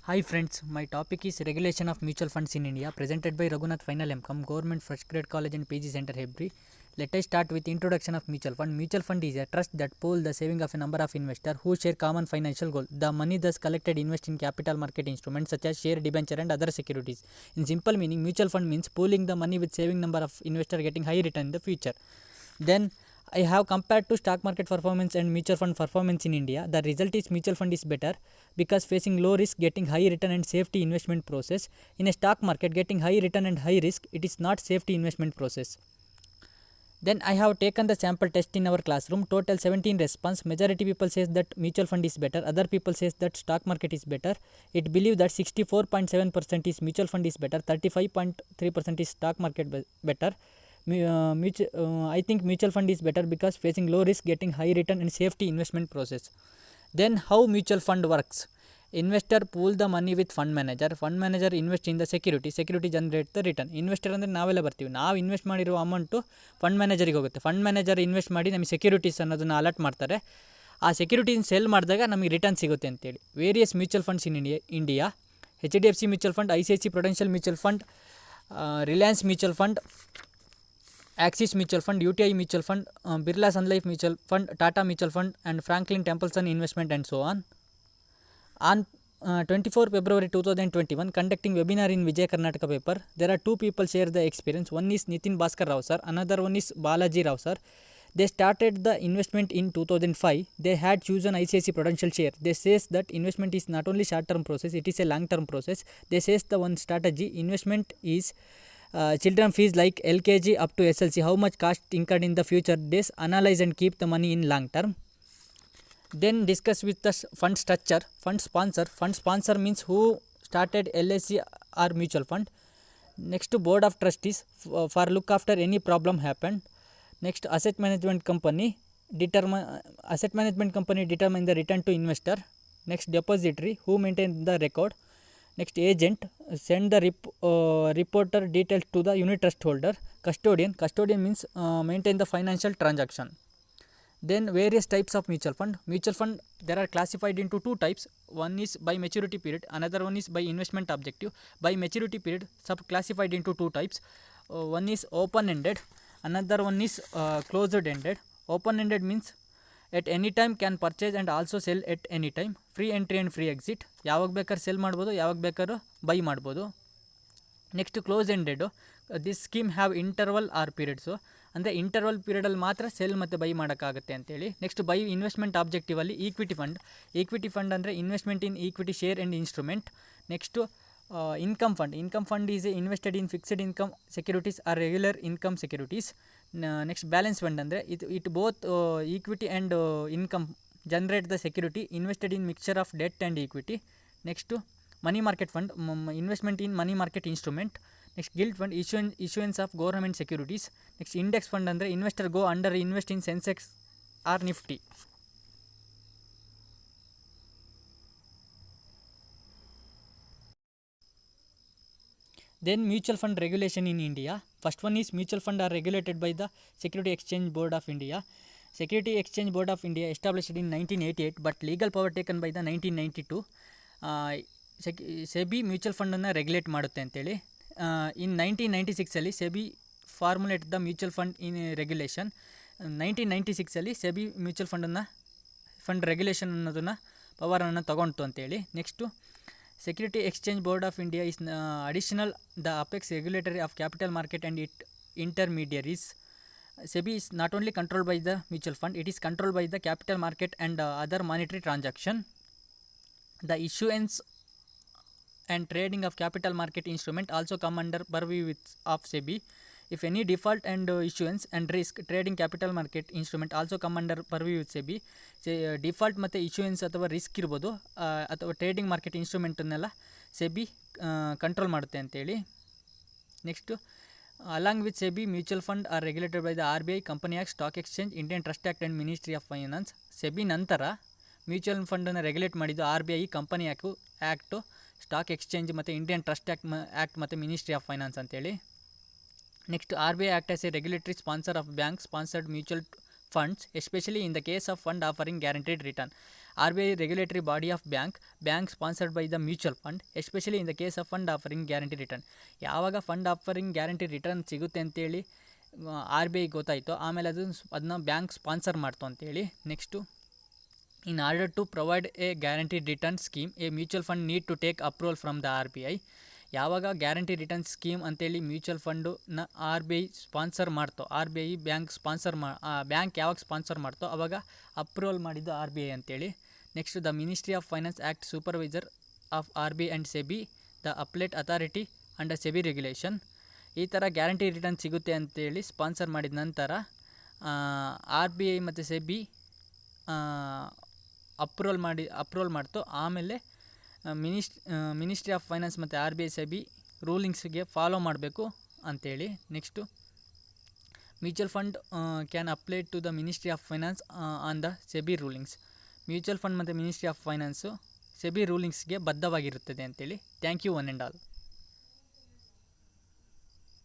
Hi friends, my topic is regulation of mutual funds in India, presented by Raghunath Final MCom, Government First Grade College and PG Center Hebri. Let us start with introduction of mutual fund. Mutual fund is a trust that pool the saving of a number of investors who share common financial goal. The money thus collected invest in capital market instruments such as share, debenture and other securities. In simple meaning, mutual fund means pooling the money with saving number of investors getting high return in the future. Then I have compared to stock market performance and mutual fund performance in India. The result is mutual fund is better because facing low risk, getting high return and safety investment process. In a stock market, getting high return and high risk, it is not safety investment process. Then I have taken the sample test in our classroom. Total 17 response. Majority people says that mutual fund is better. Other people says that stock market is better. It believe that 64.7% is mutual fund is better. 35.3% is stock market better. I think mutual fund is better because facing low risk, getting high return and safety investment process. Then how mutual fund works? Investor pool the money with fund manager. Fund manager invest in the security. Security generate the return. Investor ಅಂದರೆ ನಾವೆಲ್ಲ ಬರ್ತೀವಿ. ನಾವು invest ಮಾಡಿರೋ amount fund ಮ್ಯಾನೇಜರಿಗೆ ಹೋಗುತ್ತೆ. Fund manager invest ಮಾಡಿ ನಮಗೆ securities ಅನ್ನೋದನ್ನು allot ಮಾಡ್ತಾರೆ. ಆ ಸೆಕ್ಯೂರಿಟೀನ ಸೆಲ್ ಮಾಡಿದಾಗ ನಮಗೆ ರಿಟರ್ನ್ ಸಿಗುತ್ತೆ ಅಂತೇಳಿ. Various mutual funds in India HDFC mutual fund, ICICI Prudential mutual fund, Reliance mutual fund, Axis Mutual Fund, UTI Mutual Fund, Birla Sun Life Mutual Fund, Tata Mutual Fund and Franklin Templeton Investment and so on. On 24 February 2021, conducting webinar in Vijay Karnataka paper, there are two people share the experience. One is Nitin Bhaskar Rao sir, another one is Balaji Rao sir. They started the investment in 2005. They had chosen ICICI Prudential share. They says that investment is not only short term process, it is a long term process. They says the one strategy investment is children fees like LKG up to SLC, how much cost incurred in the future days, analyze and keep the money in long term. Then discuss with the fund structure. Fund sponsor means who started LIC or mutual fund. Next to board of trustees for look after any problem happened. Next asset management company determine the return to investor. Next depository who maintain the record. Next agent send the reporter details to the unit trust holder. Custodian means maintain the financial transaction. Then various types of mutual fund. Mutual fund there are classified into two types. One is by maturity period, another one is by investment objective. By maturity period sub classified into two types. One is open ended, another one is closed ended. Open ended means at any time can purchase and also sell at any time. Free entry and free exit. ಯಾವಾಗ ಬೇಕಾದ್ರೆ cell ಮಾಡ್ಬೋದು, ಯಾವಾಗ ಬೇಕಾದ್ರೂ buy ಮಾಡ್ಬೋದು. Next close ended, this scheme have interval or periods, ಅಂದರೆ interval ಪೀರಿಯಡಲ್ಲಿ ಮಾತ್ರ sell ಮತ್ತು ಬೈ ಮಾಡೋಕ್ಕಾಗುತ್ತೆ ಅಂತೇಳಿ. ನೆಕ್ಸ್ಟ್ ಬೈ ಇನ್ವೆಸ್ಟ್ಮೆಂಟ್ ಆಬ್ಜೆಕ್ಟಿವಲ್ಲಿ ಈಕ್ವಿಟಿ ಫಂಡ್ ಅಂದರೆ investment in equity share and instrument. Next income fund is invested in fixed income securities or regular income securities. Next balance fund ಅಂದರೆ it both equity and income generate the security invested in mixture of debt and equity. Next money market fund, investment in money market instrument. Next gilt fund, issuance of government securities. Next index fund andre investor go under invest in Sensex or Nifty. Then mutual fund regulation in India. First one is mutual fund are regulated by the Security Exchange Board of India. Security Exchange Board of India established in 1988 but legal power taken by the 1992. SEBI mutual ಫಂಡನ್ನು regulate ಮಾಡುತ್ತೆ ಅಂತೇಳಿ. In 1996 SEBI formulate the mutual fund in regulation. 1996 SEBI mutual fund regulation ಅನ್ನೋದನ್ನು ಪವರನ್ನು ತಗೊಂತು ಅಂತೇಳಿ. Next Security Exchange Board of India is additional the apex regulatory of capital market and its intermediaries. SEBI is not only controlled by the mutual fund, it is controlled by the capital market and other monetary transaction. The issuance and trading of capital market instrument also come under purview of SEBI. If any default and issuance and risk trading capital market instrument also come under purview with SEBI. Default ಮತ್ತು issuance ಅಥವಾ risk ಇರ್ಬೋದು ಅಥವಾ trading market ಇನ್ಸ್ಟ್ರೂಮೆಂಟನ್ನೆಲ್ಲ SEBI control ಮಾಡುತ್ತೆ ಅಂತೇಳಿ. Next along with SEBI mutual fund R regulated by the RBI, company act, stock exchange, Indian trust act and ministry of finance. SEBI ನಂತರ mutual ಫಂಡನ್ನು regulate ಮಾಡಿದ್ದು RBI, company act, stock exchange ಮತ್ತು Indian trust act ಮತ್ತು ministry of finance ಅಂತೇಳಿ. Next RBI act as A regulatory sponsor of bank sponsored mutual funds, especially in the case of fund offering guaranteed return. RBI regulatory body of bank sponsored by the mutual fund, especially in the case of fund offering guarantee return. ಯಾವಾಗ fund offering guarantee return ಸಿಗುತ್ತೆ ಅಂತೇಳಿ RBI ಗೊತ್ತಾಯಿತು, ಆಮೇಲೆ ಅದನ್ನ bank sponsor ಮಾಡ್ತು ಅಂತೇಳಿ. Next, in order to provide a guaranteed return scheme, a mutual fund need to take approval from the RBI. ಯಾವಾಗ guarantee return scheme ಅಂತೇಳಿ mutual ಫಂಡನ್ನ RBI sponsor ಮಾಡ್ತೋ, RBI bank ಯಾವಾಗ ಸ್ಪಾನ್ಸರ್ ಮಾಡ್ತೋ ಅವಾಗ approval ಮಾಡಿದ್ದು RBI ಅಂತೇಳಿ. Next, the ministry of finance act supervisor of RBI and SEBI the appellate authority under SEBI regulation. ಈ ಥರ guarantee return ಸಿಗುತ್ತೆ ಅಂತೇಳಿ ಸ್ಪಾನ್ಸರ್ ಮಾಡಿದ ನಂತರ RBI ಮತ್ತು ಸೆಬಿ ಅಪ್ರೂವಲ್ ಮಾಡ್ತು. ಆಮೇಲೆ ಮಿನಿಸ್ಟ್ರಿ ಆಫ್ ಫೈನಾನ್ಸ್ ಮತ್ತು RBI ಸೆಬಿ ರೂಲಿಂಗ್ಸ್ಗೆ ಫಾಲೋ ಮಾಡಬೇಕು ಅಂತೇಳಿ. Next, mutual fund can apply to the ministry of finance on the SEBI rulings. Mutual fund ಮತ್ತು ಮಿನಿಸ್ಟ್ರಿ ಆಫ್ ಫೈನಾನ್ಸು ಸೆಬಿ ರೂಲಿಂಗ್ಸ್ಗೆ ಬದ್ಧವಾಗಿರುತ್ತದೆ ಅಂತೇಳಿ. Thank you one and all.